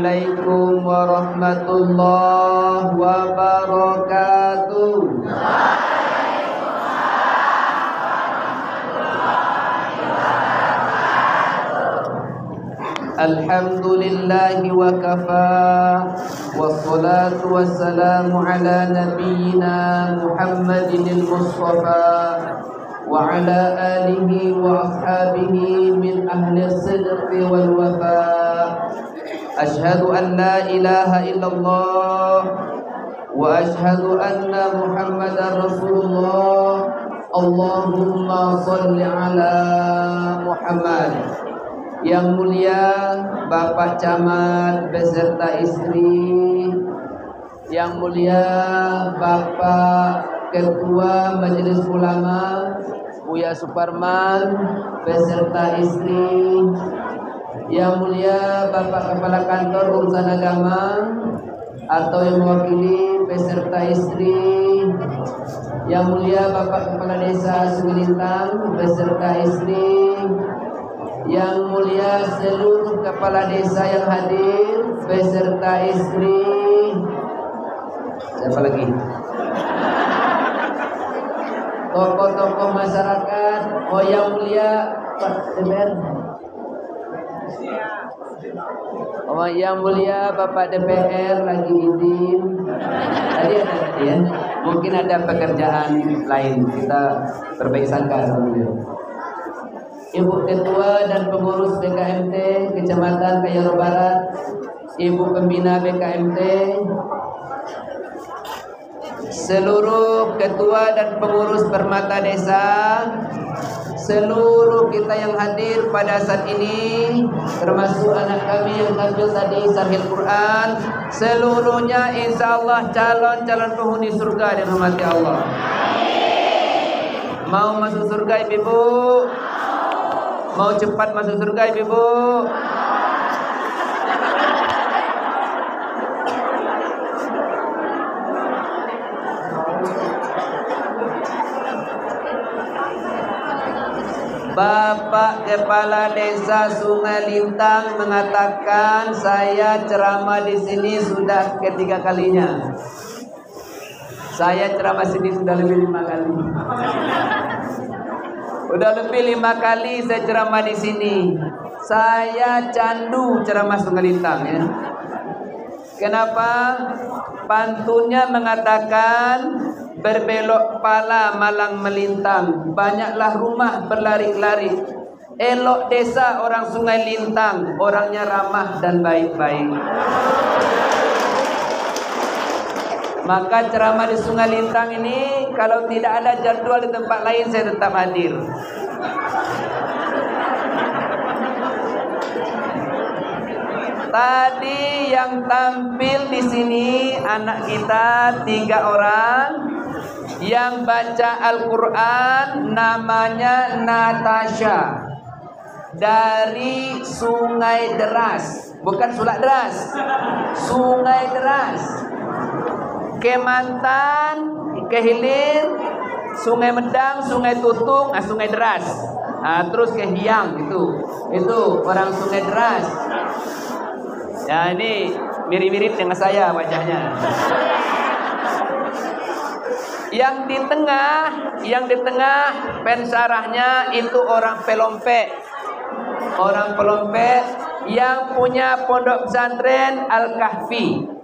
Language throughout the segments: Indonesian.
Assalamualaikum warahmatullahi wabarakatuh. Alhamdulillahi wa kafa, wassalatu wassalamu ala nabiyyina Muhammadin al-Mustafa wa ala alihi wa ashabihi min ahli as-sidqi wal wafa. Ashhadu an la ilaha illallah wa ashhadu anna Muhammadar Rasulullah. Allahumma salli ala Muhammad. Yang mulia Bapak Camat beserta istri, yang mulia Bapak Ketua Majelis Ulama Buya Suparman beserta istri, yang mulia Bapak Kepala Kantor Urusan Agama atau yang mewakili beserta istri, yang mulia Bapak Kepala Desa Sungai Lintang beserta istri, yang mulia seluruh kepala desa yang hadir beserta istri. Siapa lagi? Tokoh-tokoh masyarakat. Oh, yang mulia Pak DPR. Oh, yang mulia Bapak DPR lagi izin. Tadi ada ya. Mungkin ada pekerjaan lain. Kita berbaik sangka sama beliau. Ibu Ketua dan Pengurus BKMT Kecamatan Kayaro Barat, Ibu Pembina BKMT, seluruh Ketua dan Pengurus Permata Desa, seluruh kita yang hadir pada saat ini, termasuk anak kami yang tampil tadi Sarhil Quran, seluruhnya insya Allah calon-calon penghuni surga dirahmati Allah. Mau masuk surga ibu-ibu? Mau cepat masuk surga ibu-ibu? Bapak Kepala Desa Sungai Lintang mengatakan saya ceramah di sini sudah ketiga kalinya. Saya ceramah sini sudah lebih 5 kali. Udah lebih 5 kali saya ceramah di sini. Saya candu ceramah Sungai Lintang ya. Kenapa? Pantunnya mengatakan berbelok kepala malang melintang, banyaklah rumah berlari-lari. Elok desa orang Sungai Lintang, orangnya ramah dan baik-baik. Maka ceramah di Sungai Lintang ini kalau tidak ada jadwal di tempat lain saya tetap hadir. Tadi yang tampil di sini anak kita 3 orang yang baca Al-Quran, namanya Natasha dari Sungai Deras, bukan Sulak Deras, Sungai Deras. Kemantan, Kehilir, Sungai Medang, Sungai Tutung, Sungai Deras. Terus ke Hiang itu orang Sungai Deras. Ya ini mirip-mirip dengan saya wajahnya. Yang di tengah pensarahnya itu orang Pelompe. Orang Pelompe yang punya pondok pesantren Al-Kahfi.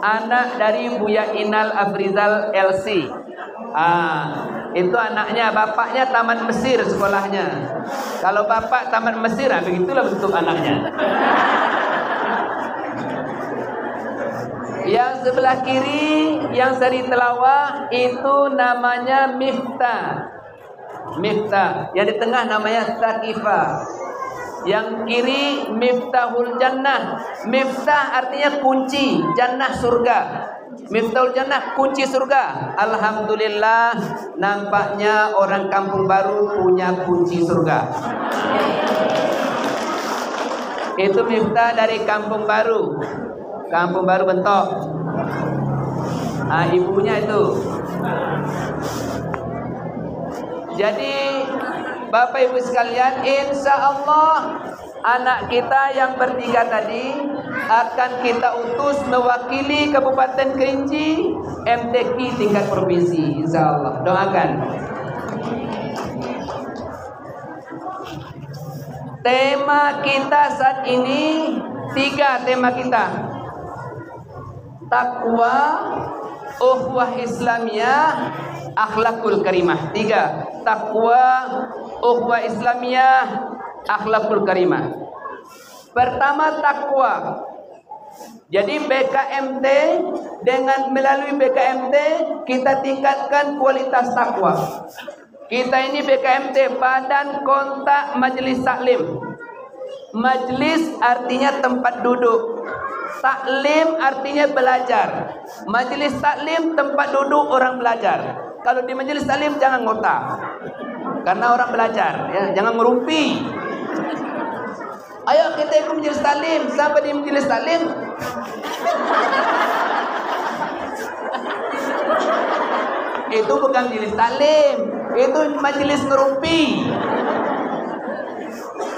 Anak dari Buya Inal Afrizal LC. Itu anaknya, bapaknya Taman Mesir sekolahnya. Kalau bapak Taman Mesir, begitulah bentuk anaknya. Yang sebelah kiri, yang seri telawah itu namanya Miftah. Yang di tengah namanya Sakifah. Yang kiri Miftahul Jannah. Miftah artinya kunci, Jannah surga. Miftahul Jannah kunci surga. Alhamdulillah, nampaknya orang Kampung Baru punya kunci surga. Itu Miftah dari Kampung Baru. Kampung Baru Bentok. Ibunya itu. Jadi Bapak Ibu sekalian, insya Allah anak kita yang bertiga tadi akan kita utus mewakili Kabupaten Kerinci MTQ tingkat provinsi, insyaallah. Doakan. Tema kita saat ini 3 tema kita. Takwa, ukhuwah Islamiyah, akhlakul karimah. 3. Takwa, ukhuwah Islamiyah, akhlakul karimah. Pertama, takwa. Jadi BKMT, dengan melalui BKMT kita tingkatkan kualitas takwa. Kita ini BKMT, Badan Kontak Majelis Taklim. Majelis artinya tempat duduk, taklim artinya belajar. Majelis taklim tempat duduk orang belajar. Kalau di majelis taklim jangan ngotak, karena orang belajar, ya, jangan merumpi. Ayo kita ikut majelis taklim. Sampai di majelis taklim itu bukan majelis taklim, itu majelis ngerumpi.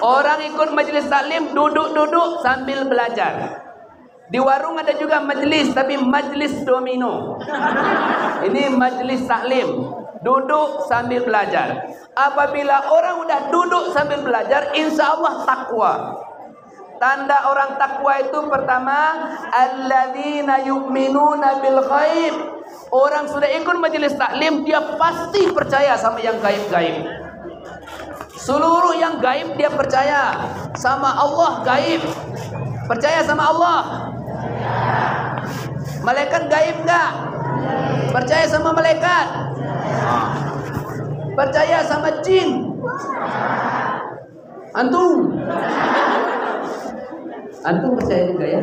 Orang ikut majelis taklim duduk-duduk sambil belajar. Di warung ada juga majelis, tapi majelis domino. Ini majelis taklim, duduk sambil belajar. Apabila orang udah duduk sambil belajar, insya Allah takwa. Tanda orang takwa itu pertama, alladzina yu'minuna bil ghaib. Orang sudah ikut majelis taklim, dia pasti percaya sama yang gaib-gaib. Seluruh yang gaib dia percaya. Sama Allah gaib, percaya sama Allah. Malaikat gaib enggak? Percaya sama malaikat. Percaya sama jin. Antum percaya juga ya?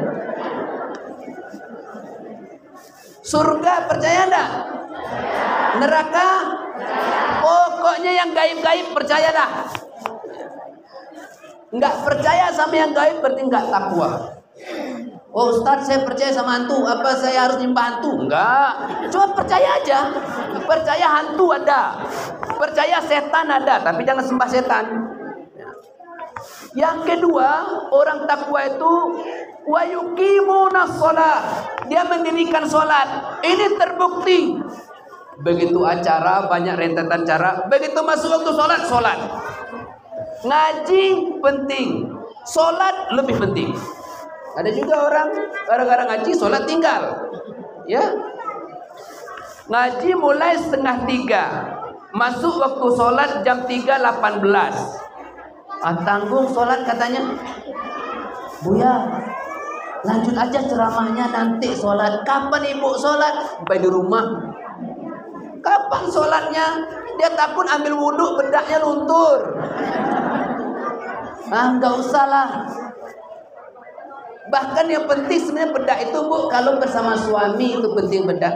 Surga percaya enggak? Neraka? Pokoknya yang gaib-gaib percaya dah. Enggak percaya sama yang gaib berarti enggak takwa. Oh Ustaz, saya percaya sama hantu, apa saya harus nyembah hantu? Enggak, cuma percaya aja. Percaya hantu ada, percaya setan ada, tapi jangan sembah setan. Yang kedua, orang takwa itu wa yuqimunas shalah. Dia mendirikan salat. Ini terbukti. Begitu acara, banyak rentetan cara, begitu masuk waktu salat. Ngaji penting, salat lebih penting. Ada juga orang gara-gara ngaji salat tinggal. Ya. Ngaji mulai 2:30. Masuk waktu salat jam 3.18. Tanggung sholat katanya. Buya, lanjut aja ceramahnya nanti sholat. Kapan ibu sholat? Sampai di rumah. Kapan sholatnya? Dia takut ambil wudhu, bedaknya luntur. Nggak usah lah. Bahkan yang penting sebenarnya bedak itu, Bu, kalau bersama suami itu penting bedak.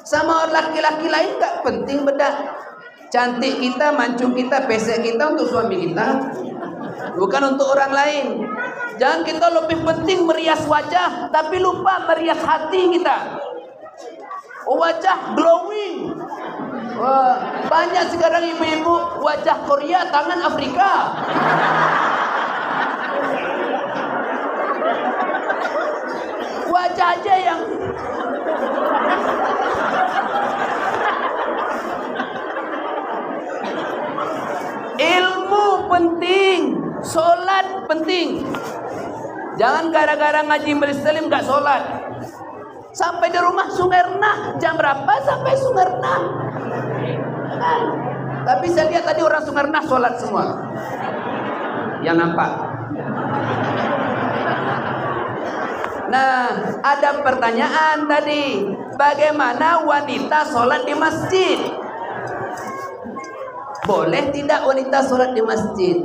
Sama laki-laki lain nggak penting bedak. Cantik kita, mancung kita, pesek kita untuk suami kita, bukan untuk orang lain. Jangan kita lebih penting merias wajah, tapi lupa merias hati kita. Wajah glowing. Wah, banyak sekarang ibu-ibu wajah Korea, tangan Afrika. Wajah aja yang ilmu penting, sholat penting. Jangan gara-gara ngaji majelis taklim nggak sholat. Sampai di rumah Sungerna jam berapa? Sampai Sungerna. Tapi saya lihat tadi orang Sungerna sholat semua. Yang nampak. Nah, ada pertanyaan tadi, bagaimana wanita sholat di masjid? Boleh tidak wanita sholat di masjid?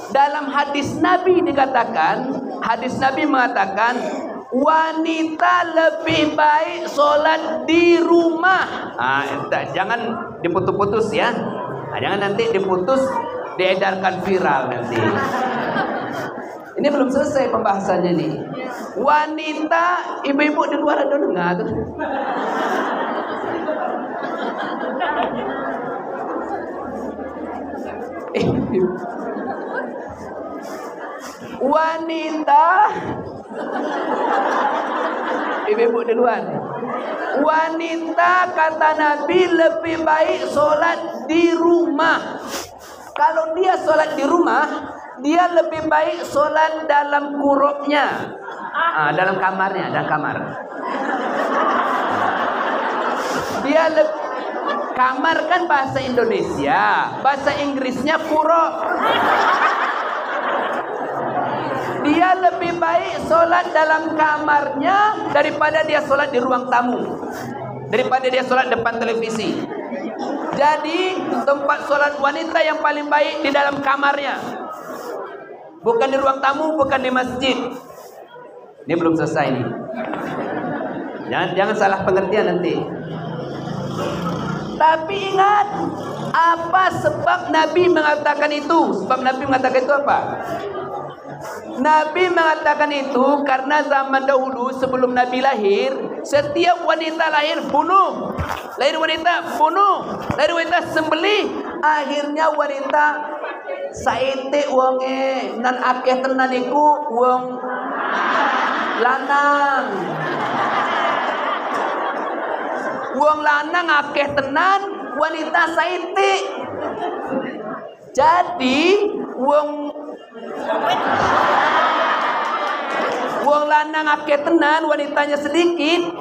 Dalam hadis Nabi dikatakan, hadis Nabi mengatakan, wanita lebih baik sholat di rumah. Jangan diputus-putus ya. Jangan nanti diputus, diedarkan viral nanti. Ini belum selesai pembahasannya nih. Wanita, ibu-ibu di luar ada dengar tuh. Wanita Ibu-ibu duluan. Wanita kata Nabi lebih baik sholat di rumah. Kalau dia sholat di rumah, dia lebih baik sholat dalam kurupnya, dalam kamarnya, dalam kamar. Kamar kan bahasa Indonesia, bahasa Inggrisnya kurop. Dia lebih baik sholat dalam kamarnya daripada dia sholat di ruang tamu, daripada dia sholat depan televisi. Jadi tempat sholat wanita yang paling baik di dalam kamarnya, bukan di ruang tamu, bukan di masjid. Ini belum selesai nih. Jangan salah pengertian nanti. Tapi ingat, apa sebab Nabi mengatakan itu? Sebab Nabi mengatakan itu apa? Nabi mengatakan itu karena zaman dahulu sebelum Nabi lahir, setiap wanita lahir bunuh, lahir wanita bunuh, lahir wanita sembelih. Akhirnya wanita saite wonge nan akeh tenan iku wong lanang. Wong lanang akeh tenan, wanita saite. Jadi wong lanang akeh tenan, wanitanya sedikit.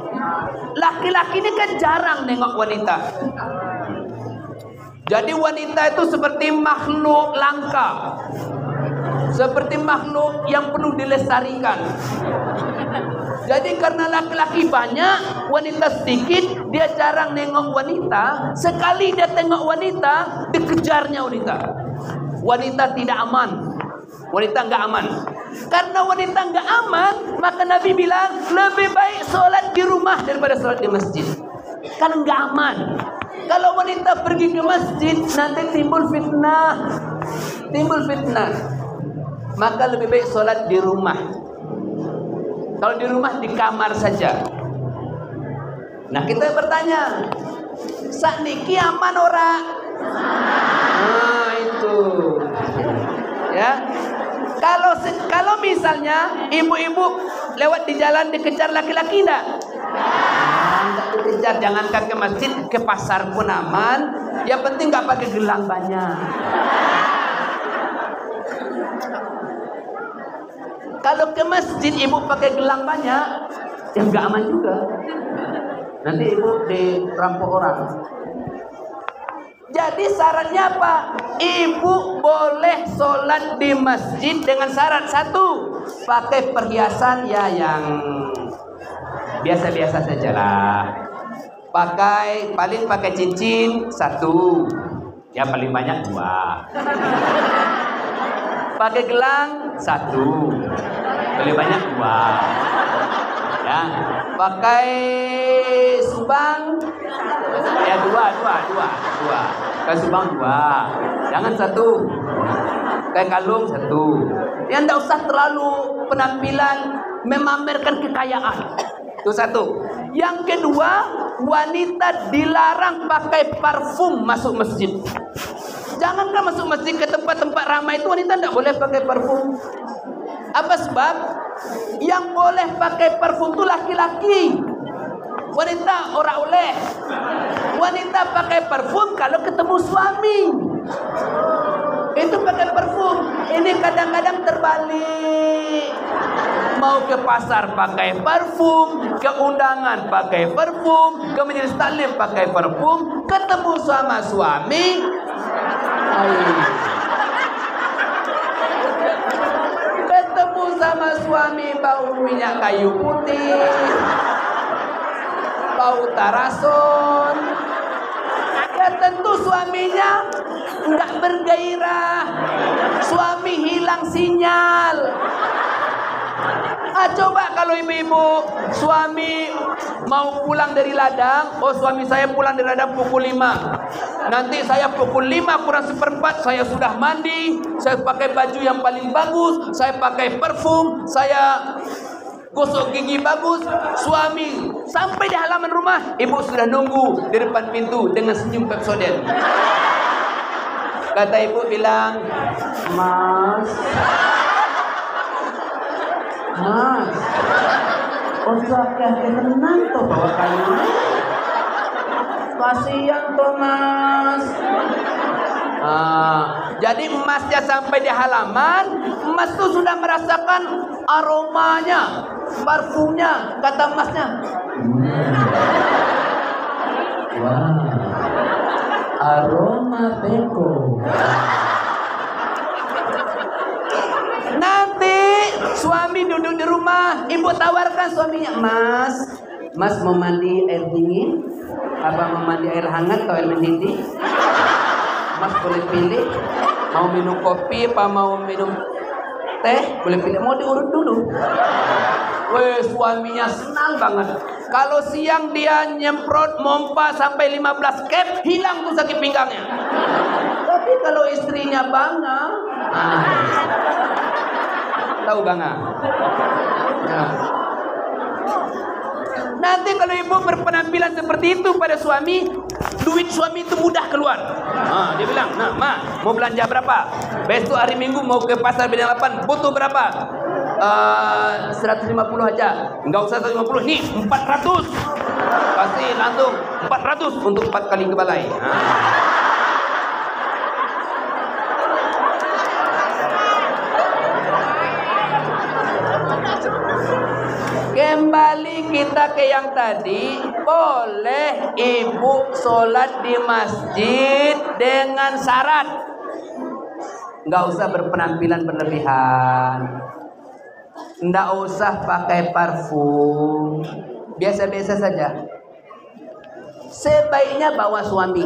Laki-laki ini kan jarang nengok wanita. Jadi wanita itu seperti makhluk langka, seperti makhluk yang perlu dilestarikan. Jadi karena laki-laki banyak, wanita sedikit, dia jarang nengok wanita. Sekali dia tengok wanita, dikejarnya wanita. Wanita tidak aman. Wanita enggak aman. Karena wanita enggak aman, maka Nabi bilang lebih baik sholat di rumah daripada sholat di masjid. Karena enggak aman. Kalau wanita pergi ke masjid, nanti timbul fitnah. Maka lebih baik sholat di rumah. Kalau di rumah, di kamar saja. Nah, kita bertanya, sakniki aman ora? Nah, itu. Ya. Kalau misalnya ibu-ibu lewat di jalan dikejar laki-laki enggak? Enggak dikejar, jangankan ke masjid, ke pasar pun aman. Yang penting enggak pakai gelang banyak. Kalau ke masjid ibu pakai gelang banyak, ya enggak aman juga. Nanti ibu dirampok orang. Jadi syaratnya apa? Ibu boleh sholat di masjid dengan syarat satu, pakai perhiasan ya yang biasa-biasa saja lah. Paling pakai cincin satu, ya paling banyak dua. Pakai gelang satu, paling banyak dua. Ya, pakai subang ya dua. Pakai subang dua, jangan satu. Pakai kalung satu. Ya enggak usah terlalu penampilan memamerkan kekayaan. Itu satu. Yang kedua, wanita dilarang pakai parfum masuk masjid. Jangankan masuk masjid, ke tempat-tempat ramai itu wanita enggak boleh pakai parfum. Apa sebab? Yang boleh pakai parfum itu laki-laki. Wanita ora oleh. Wanita pakai parfum kalau ketemu suami. Itu pakai parfum. Ini kadang-kadang terbalik. Mau ke pasar pakai parfum, ke undangan pakai parfum, ke majelis taklim pakai parfum, ketemu sama suami. Ketemu sama suami bau minyak kayu putih, bau tarason. Ya tentu suaminya enggak bergairah. Suami hilang sinyal. Coba kalau ibu-ibu suami mau pulang dari ladang, suami saya pulang dari ladang pukul 5. Nanti saya pukul 5 kurang seperempat saya sudah mandi, saya pakai baju yang paling bagus, saya pakai parfum, saya gosok gigi bagus. Suami sampai di halaman rumah, ibu sudah nunggu di depan pintu dengan senyum Pepsodent. Kata ibu bilang, "Mas, Mas, ojo akeh-akeh tenang to bawa kayu. Kasihan toh Mas. Jadi emasnya sampai di halaman, emas tuh sudah merasakan aromanya, parfumnya, kata emasnya. Wah, aroma beko. Nanti suami duduk di rumah, ibu tawarkan suaminya, Mas mau mandi air dingin, apa mau mandi air hangat atau air mendidih? Mas boleh pilih, mau minum kopi apa mau minum teh, boleh pilih, mau diurut dulu. Weh, suaminya senang banget. Kalau siang dia nyemprot mompa sampai 15 cap, hilang tuh sakit pinggangnya. Tapi kalau istrinya bangga, tahu bangga? Nah. Nanti kalau ibu berpenampilan seperti itu pada suami, duit suami itu mudah keluar. Dia bilang, nah ma, mau belanja berapa? Besok hari Minggu mau ke pasar Bintang 8, butuh berapa? 150 aja. Enggak usah 150, nih 400. Kasih langsung 400 untuk 4 kali ke balai. Kembali kita ke yang tadi, boleh ibu sholat di masjid dengan syarat nggak usah berpenampilan berlebihan, nggak usah pakai parfum, biasa-biasa saja. Sebaiknya bawa suami.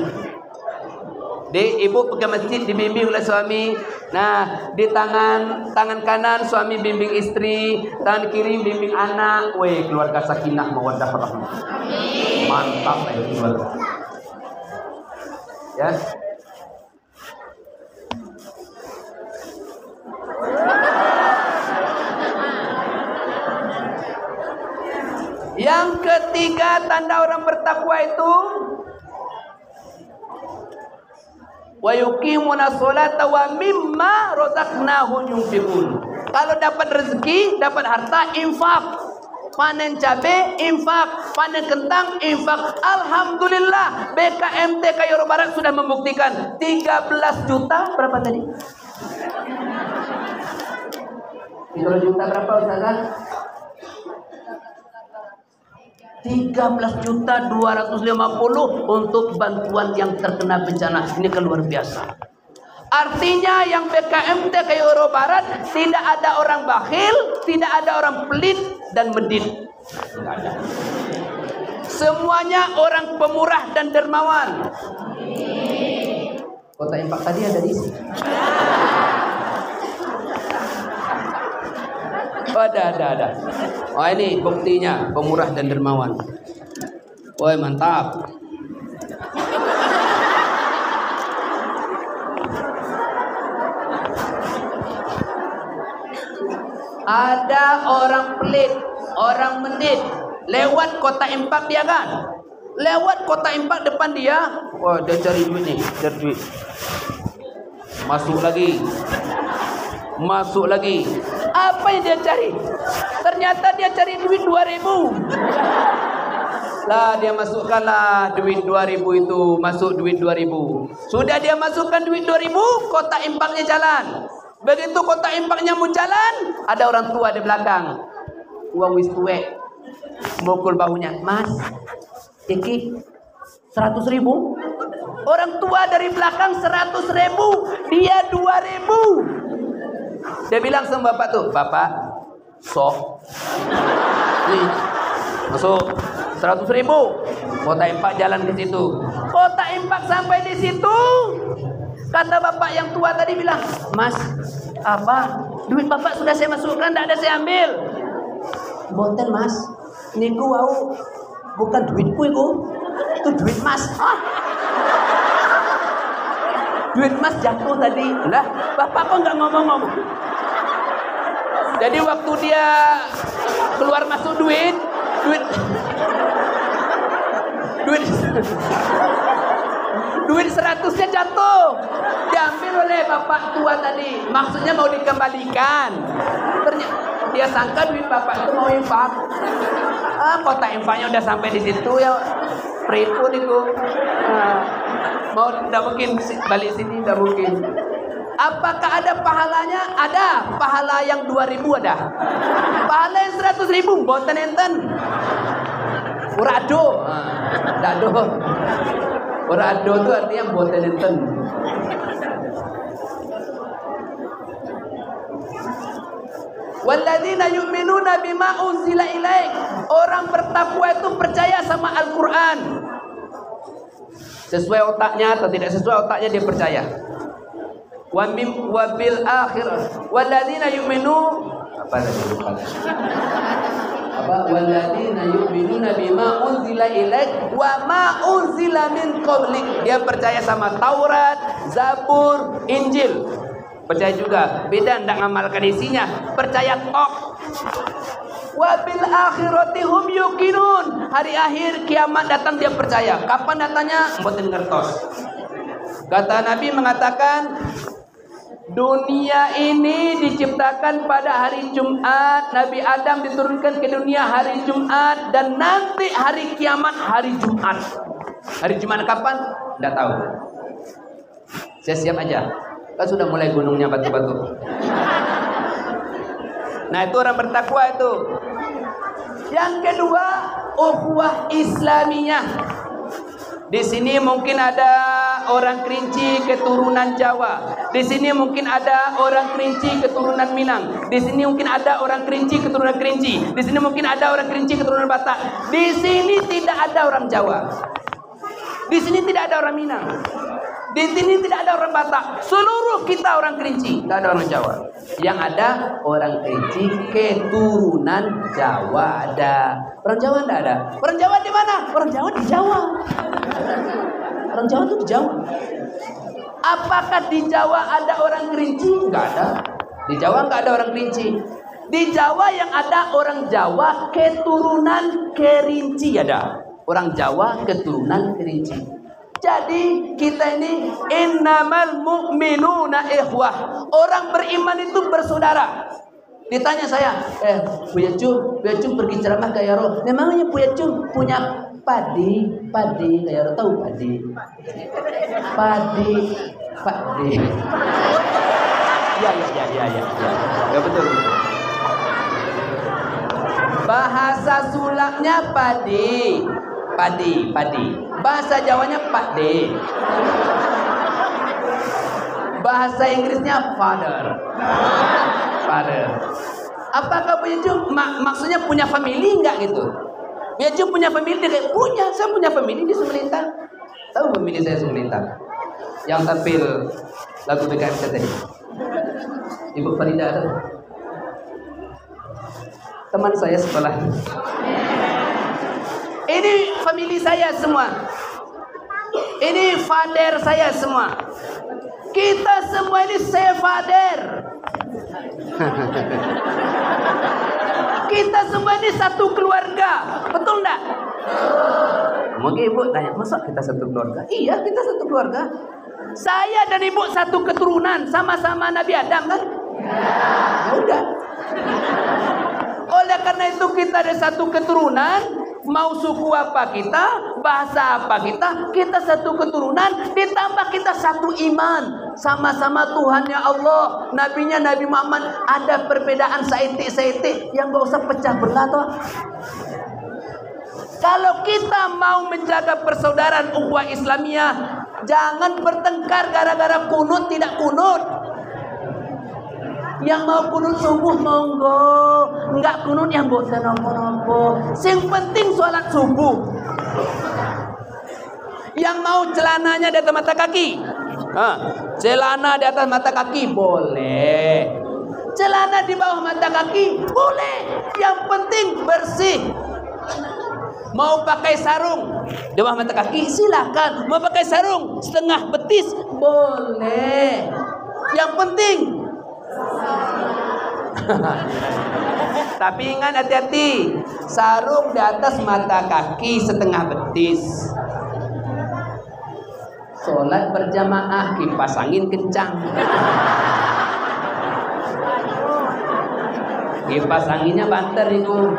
Ibu pergi masjid dibimbing oleh suami. Nah, di tangan kanan suami bimbing istri, tangan kiri bimbing anak. Weh, keluarga sakinah mawaddah warahmah. Mantap ini keluarga. Ya. Yang ketiga tanda orang bertakwa itu wa yuqimuna sholata wa mimma razaqnahum yunfiqun. Kalau dapat rezeki, dapat harta, infak. Panen cabai, infak. Panen kentang, infak. Alhamdulillah, BKMT Kayoro Barat sudah membuktikan 13 juta berapa tadi? 13 juta berapa Ustazah? 13.250 untuk bantuan yang terkena bencana. Ini kan luar biasa. Artinya yang BKMT Kayoro Barat tidak ada orang bakhil, tidak ada orang pelit dan medit. Tidak ada. Semuanya orang pemurah dan dermawan. Kota infak tadi ada di sini. Ada. Oh ini buktinya pemurah dan dermawan. Woi mantap. Ada orang pelit, orang menit lewat kota infak dia kan? Lewat kota infak depan dia, wah dia cari duit nih, cari duit. Masuk lagi. Apa yang dia cari? Ternyata dia cari duit 2.000. Lah dia masukkanlah duit 2.000 itu, masuk duit 2.000. Sudah dia masukkan duit 2.000, kota infaknya jalan. Begitu kota infaknya mau jalan, ada orang tua di belakang. Uang wis tuwek. Mukul bahunya, "Mas, iki 100.000." Orang tua dari belakang 100.000, dia 2.000. Dia bilang sama bapak tuh, "Bapak, sok. Nih, masuk 100.000." Kota infak jalan ke situ. Kota infak sampai di situ. Kata bapak yang tua tadi bilang, "Mas, apa? Duit bapak sudah saya masukkan, tidak ada saya ambil." "Boten Mas, niku wau bukan duitku itu duit Mas." Duit Mas jatuh tadi. Lah, bapak kok nggak ngomong-ngomong? Jadi waktu dia keluar masuk duit 100-nya jatuh. Diambil oleh bapak tua tadi. Maksudnya mau dikembalikan. Dia sangka duit bapak itu mau infak. Kotak infaknya udah sampai di situ ya. Pripun itu. Mau tidak mungkin balik sini, tidak mungkin. Apakah ada pahalanya? Ada. Pahala yang 2.000 ada. Pahala yang 100.000 boten enten. Urado. Dado. Urado itu artinya boten enten. Walladzina yu'minuna bima unzila ilaik. Orang bertakwa itu percaya sama Al-Qur'an. Sesuai otaknya atau tidak sesuai otaknya dia percaya. Wa bil akhirah. Walladzina yu'minu apa tadi lupa. Walladzina yu'minuna bima unzila ilaik wa ma unzila min qablik. Dia percaya sama Taurat, Zabur, Injil. Percaya juga, beda ndak ngamalkan isinya. Percaya tok. Wa bil akhirati hum yuqinun. Hari akhir kiamat datang dia percaya. Kapan datangnya? Mboten ngertos. Kata Nabi mengatakan, dunia ini diciptakan pada hari Jumat. Nabi Adam diturunkan ke dunia hari Jumat. Dan nanti hari kiamat hari Jumat. Hari Jumat kapan? Tidak tahu. Saya siap aja. Kan sudah mulai gunungnya batu-batu. Nah itu orang bertakwa itu. Yang kedua, ukhuwah Islamiyah. Di sini mungkin ada orang Kerinci keturunan Jawa. Di sini mungkin ada orang Kerinci keturunan Minang. Di sini mungkin ada orang Kerinci keturunan Kerinci. Di sini mungkin ada orang Kerinci keturunan Batak. Di sini tidak ada orang Jawa. Di sini tidak ada orang Minang. Di sini tidak ada orang Batak. Seluruh kita orang Kerinci, tidak ada orang Jawa. Yang ada orang Kerinci keturunan Jawa ada. Orang Jawa tidak ada. Orang Jawa di mana? Orang Jawa di Jawa. Orang Jawa itu di Jawa. Apakah di Jawa ada orang Kerinci? Enggak ada. Di Jawa enggak ada orang Kerinci. Di Jawa yang ada orang Jawa keturunan Kerinci ada. Orang Jawa keturunan Kerinci. Jadi kita ini innamal mu'minuna ikhwah. Orang beriman itu bersaudara. Ditanya saya, Buya Cum pergi ceramah ke Yaro. Memangnya Buya Cum punya padi ke Yaro, tahu padi? Ya betul. Bahasa sulaknya padi. Bahasa Jawanya pakde. Bahasa Inggrisnya father. Apakah Buya Cum maksudnya punya family enggak gitu? Buya Cum punya family? Dia kayak punya, saya punya family di Sumelintang. Tahu family saya Sumelintang? Yang tampil lagu BKMC tadi. Ibu Farida ada. Teman saya sekolah. Ini family saya semua. Ini father saya semua. Kita semua ini sefader. Kita semua ini satu keluarga. Betul enggak? Mungkin ibu tanya, masa kita satu keluarga? Iya, kita satu keluarga. Saya dan ibu satu keturunan. Sama-sama Nabi Adam kan? Ya udah. Oleh karena itu kita ada satu keturunan. Mau suku apa kita, bahasa apa kita satu keturunan, ditambah kita satu iman, sama-sama Tuhannya Allah, nabinya Nabi Muhammad. Ada perbedaan saitik yang gak usah pecah belah toh. Kalau kita mau menjaga persaudaraan ukhuwah Islamiyah, jangan bertengkar gara-gara kunut tidak kunut. Yang mau kunut subuh monggo, enggak kunut yang bosan nopo-nopo. Yang penting sholat subuh. Yang mau celananya di atas mata kaki, celana di atas mata kaki boleh. Celana di bawah mata kaki boleh. Yang penting bersih. Mau pakai sarung di bawah mata kaki silakan. Mau pakai sarung setengah betis boleh. Yang penting. Tapi ingat hati-hati, sarung di atas mata kaki setengah betis. Sholat berjamaah kipas angin kencang. Kipas anginnya banter itu.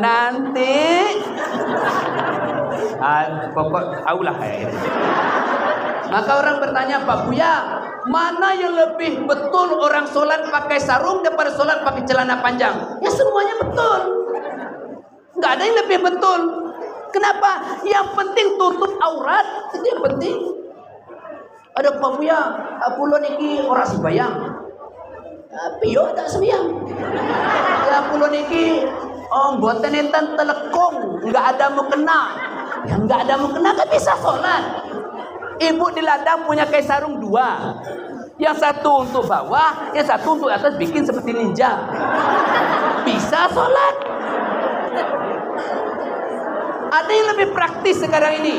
Nanti pokok tahulah kayak gitu. Maka orang bertanya, Pak Buya, mana yang lebih betul orang sholat pakai sarung daripada sholat pakai celana panjang? Ya semuanya betul. Nggak ada yang lebih betul. Kenapa? Yang penting tutup aurat, itu yang penting. Ada Pak Buya, pulau niki orang sembayang. Piyo tak sembayang. Ya pulau niki buatan entan telekong, nggak ada mukena. Yang nggak ada mukena kan bisa sholat. Ibu di ladang punya kain sarung 2. Yang satu untuk bawah, yang satu untuk atas, bikin seperti ninja. Bisa sholat. Ada yang lebih praktis sekarang ini.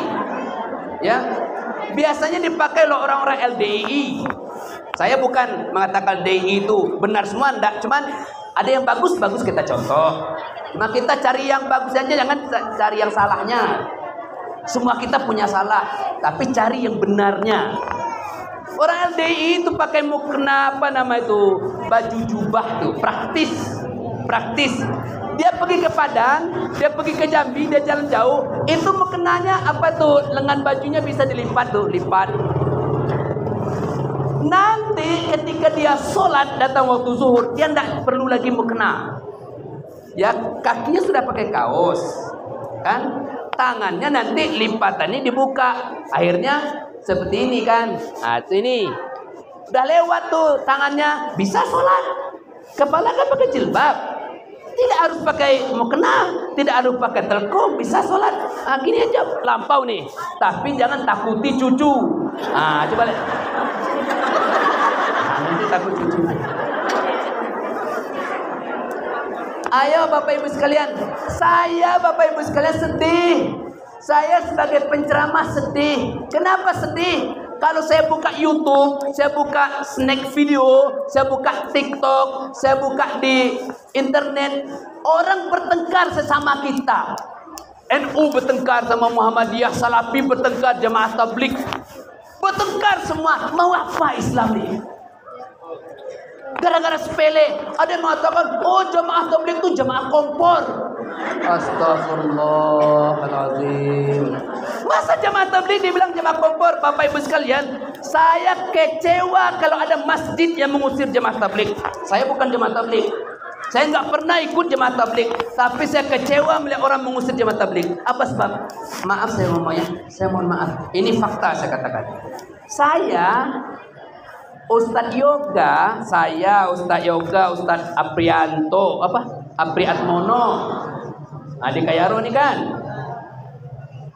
Ya, biasanya dipakai oleh orang-orang LDII. Saya bukan mengatakan DI itu benar semua, enggak. Cuman ada yang bagus kita contoh. Nah kita cari yang bagus aja, jangan cari yang salahnya. Semua kita punya salah, tapi cari yang benarnya. Orang LDI itu pakai mukena apa nama itu, baju jubah tuh, praktis. Dia pergi ke Padang, dia pergi ke Jambi, dia jalan jauh, itu mukenanya apa tuh, lengan bajunya bisa dilipat tuh, lipat. Nanti ketika dia sholat datang waktu zuhur, dia tidak perlu lagi mukena. Ya kakinya sudah pakai kaos, kan? Tangannya nanti lipatannya dibuka, akhirnya seperti ini kan. Nah ini udah lewat tuh tangannya, bisa sholat. Kepala kan pakai jilbab, tidak harus pakai mukena, tidak harus pakai telkom, bisa sholat. Nah, gini aja lampau nih, tapi jangan takuti cucu. Nah coba lihat, nanti takut cucu. Ayo Bapak Ibu sekalian, saya Bapak Ibu sekalian sedih. Saya sebagai penceramah sedih. Kenapa sedih? Kalau saya buka YouTube, saya buka snack video, saya buka TikTok, saya buka di internet, orang bertengkar sesama kita. NU bertengkar sama Muhammadiyah, Salafi bertengkar, Jamaah Tabligh bertengkar semua. Mau apa Islam ini? Gara-gara sepele. Ada yang mengatakan, oh Jamaah Tabligh itu jamaah kompor. Astagfirullahaladzim. Masa Jamaah Tabligh dibilang jamaah kompor? Bapak Ibu sekalian, saya kecewa kalau ada masjid yang mengusir Jamaah Tabligh. Saya bukan Jamaah Tabligh, saya nggak pernah ikut Jamaah Tabligh, tapi saya kecewa melihat orang mengusir Jamaah Tabligh. Apa sebab? Maaf saya ngomongnya, saya mohon maaf. Ini fakta saya katakan. Saya Ustadz Yoga, Ustadz Aprianto, Apriatmono, adik Kayaro nih kan.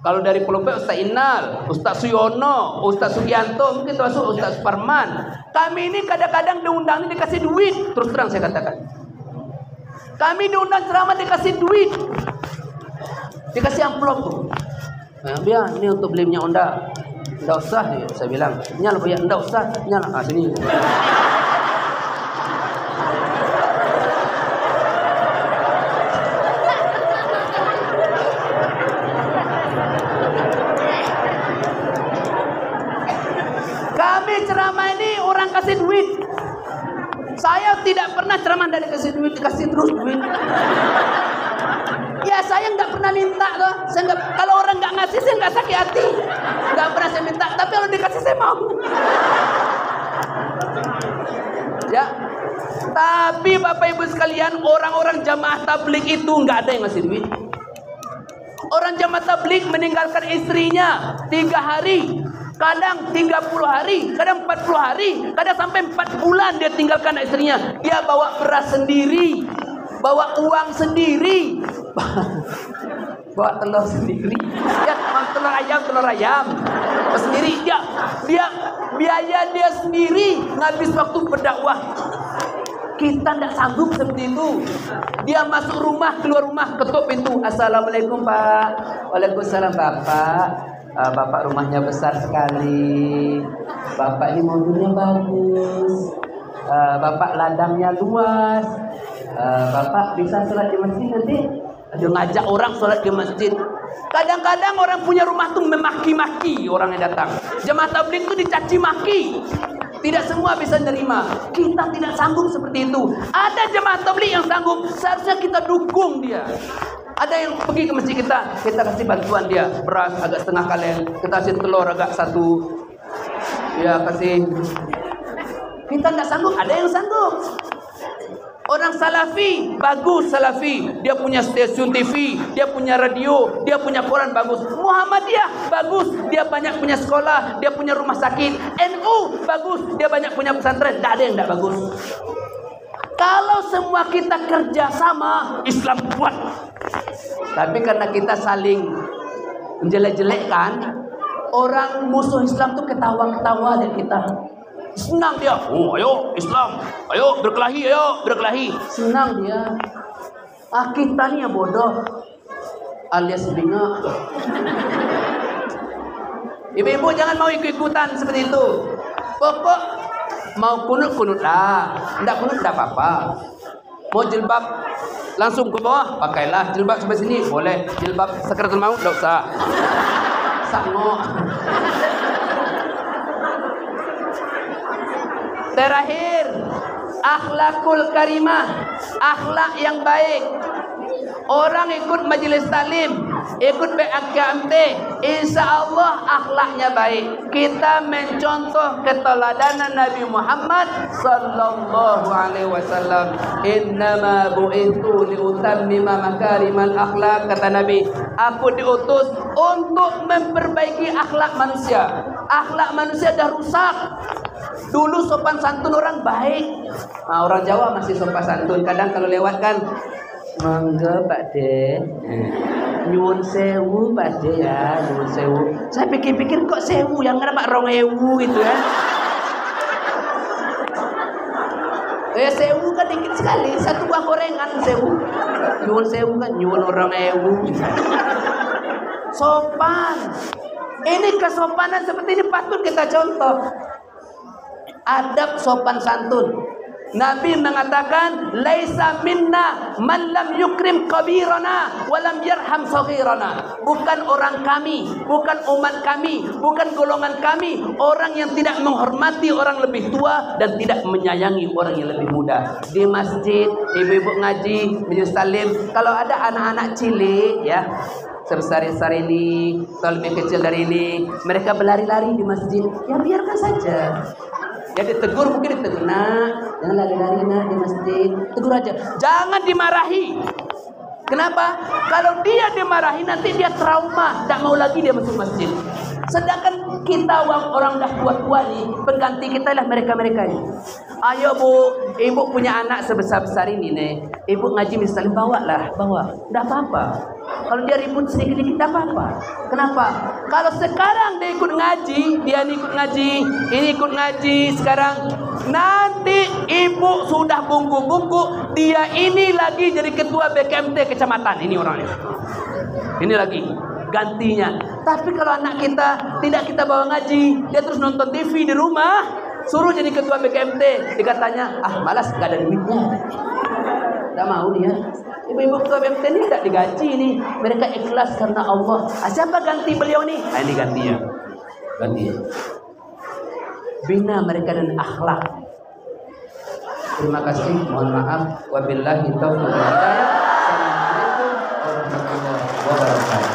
Kalau dari Pulau P, Ustadz Inal, Ustadz Suyono, Ustadz Sugianto, mungkin termasuk Ustadz Suparman. Kami ini kadang-kadang diundang ini dikasih duit, terus terang saya katakan. Kami diundang ceramah dikasih duit, dikasih amplop. Nah, biar ini untuk beli minyak Honda. Nggak usah, saya bilang. Nyala ya, nggak usah. Nyala, sini. Kami ceramah ini orang kasih duit. Saya tidak pernah ceramah dari kasih duit, dikasih terus duit. Ya saya nggak pernah minta loh. Kalau orang nggak ngasih saya nggak sakit hati. Nggak pernah saya minta. Tapi kalau dikasih saya mau. Ya. Tapi Bapak Ibu sekalian, orang-orang Jamaah Tabligh itu nggak ada yang ngasih duit. Orang Jamaah Tabligh meninggalkan istrinya 3 hari, kadang 30 hari, kadang 40 hari, kadang sampai 4 bulan dia tinggalkan istrinya. Dia bawa beras sendiri, bawa uang sendiri, bawa telur sendiri, ya telur ayam sendiri, dia biaya dia sendiri, ngabis waktu berdakwah. Kita tidak sanggup seperti itu. Dia masuk rumah, keluar rumah, ketuk pintu. Assalamualaikum Pak. Waalaikumsalam Bapak. Bapak rumahnya besar sekali. Bapak ini mobilnya bagus. Bapak ladangnya luas. Bapak bisa sholat di masjid nanti. Dia ngajak orang sholat di masjid. Kadang-kadang orang punya rumah tuh memaki-maki orang yang datang. Jamaah Tabligh itu dicaci maki. Tidak semua bisa menerima. Kita tidak sanggup seperti itu. Ada jemaah tabligh yang sanggup, seharusnya kita dukung dia. Ada yang pergi ke masjid kita kasih bantuan dia, beras agak setengah kaleng, kita kasih telur agak satu. Ya kasih. Kita nggak sanggup, ada yang sanggup. Orang salafi, bagus salafi. Dia punya stasiun TV, dia punya radio, dia punya koran bagus. Muhammadiyah, bagus. Dia banyak punya sekolah, dia punya rumah sakit. NU, bagus. Dia banyak punya pesantren. Tak ada yang tak bagus. Kalau semua kita kerja sama, Islam kuat. Tapi karena kita saling menjelek-jelekkan, orang musuh Islam tuh ketawa-ketawa dari kita. Senang dia. Oh, ayo Islam. Ayo berkelahi. Senang dia. Kita ni yang bodoh. Alias bingung. Ibu-ibu jangan mau ikut-ikutan seperti itu. Pokok mau kunut lah. Tidak kunut tidak apa-apa. Mau jilbab langsung ke bawah, pakailah. Jilbab sampai sini boleh. Jilbab Sakaratul Maut tidak usah. Sama. Terakhir, akhlakul karimah, akhlak yang baik. Orang ikut majelis taklim, ikut PKMT, insya Allah akhlaknya baik. Kita mencontoh keteladanan Nabi Muhammad sallallahu alaihi wasallam. Innama bu'ithu liutammima makarimal akhlak, kata Nabi. Aku diutus untuk memperbaiki akhlak manusia. Akhlak manusia dah rusak. Dulu sopan santun orang baik. Nah, orang Jawa masih sopan santun. Kadang kalau lewat kan, mangga Pak De, nyuwun sewu Pak De ya, nyuwun sewu. Saya pikir-pikir kok sewu, yang ada Pak 2000 gitu kan. Sewu kan dikit sekali, satu buah gorengan sewu. Nyuwun sewu kan, nyuwun 2000. Sopan. Ini kesopanan seperti ini patut kita contoh. Adab sopan santun. Nabi mengatakan, laisa minna man lam yukrim kabirana wa lam yarham saghirana. Bukan orang kami, bukan umat kami, bukan golongan kami, orang yang tidak menghormati orang lebih tua dan tidak menyayangi orang yang lebih muda. Di masjid, ibu-ibu ngaji, majelis taklim, kalau ada anak-anak cilik ya, sebesar ini, atau lebih kecil dari ini, mereka berlari-lari di masjid, ya biarkan saja. Ya ditegur, mungkin ditegur, nak, jangan lari-lari nak di masjid. Tegur aja, jangan dimarahi. Kenapa? Kalau dia dimarahi nanti dia trauma, tak mau lagi dia masuk masjid. Sedangkan kita orang dah tua-tua nih, pengganti kita lah mereka-mereka ini. Ayo bu, ibu punya anak sebesar-besar ini nih, ibu ngaji misalnya bawa, tidak apa-apa. Kalau dia ribut sedikit-sedikit tidak apa-apa. Kenapa? Kalau sekarang dia ikut ngaji, ini ikut ngaji sekarang, nanti ibu sudah bungkuk-bungkuk, dia ini lagi jadi ketua BKMT kecamatan, ini orangnya. Ini lagi gantinya. Tapi kalau anak kita tidak kita bawa ngaji, dia terus nonton TV di rumah, suruh jadi ketua BKMT, dikatanya, malas, gak ada duitnya. Tidak mau dia. Ibu-ibu ketua BKMT ini tidak digaji ini. Mereka ikhlas karena Allah. Siapa ganti beliau nih? Ini gantinya. Bina mereka dan akhlak. Terima kasih. Mohon maaf. Wabillahi taufiq wal hidayah. Assalamualaikum warahmatullahi wabarakatuh.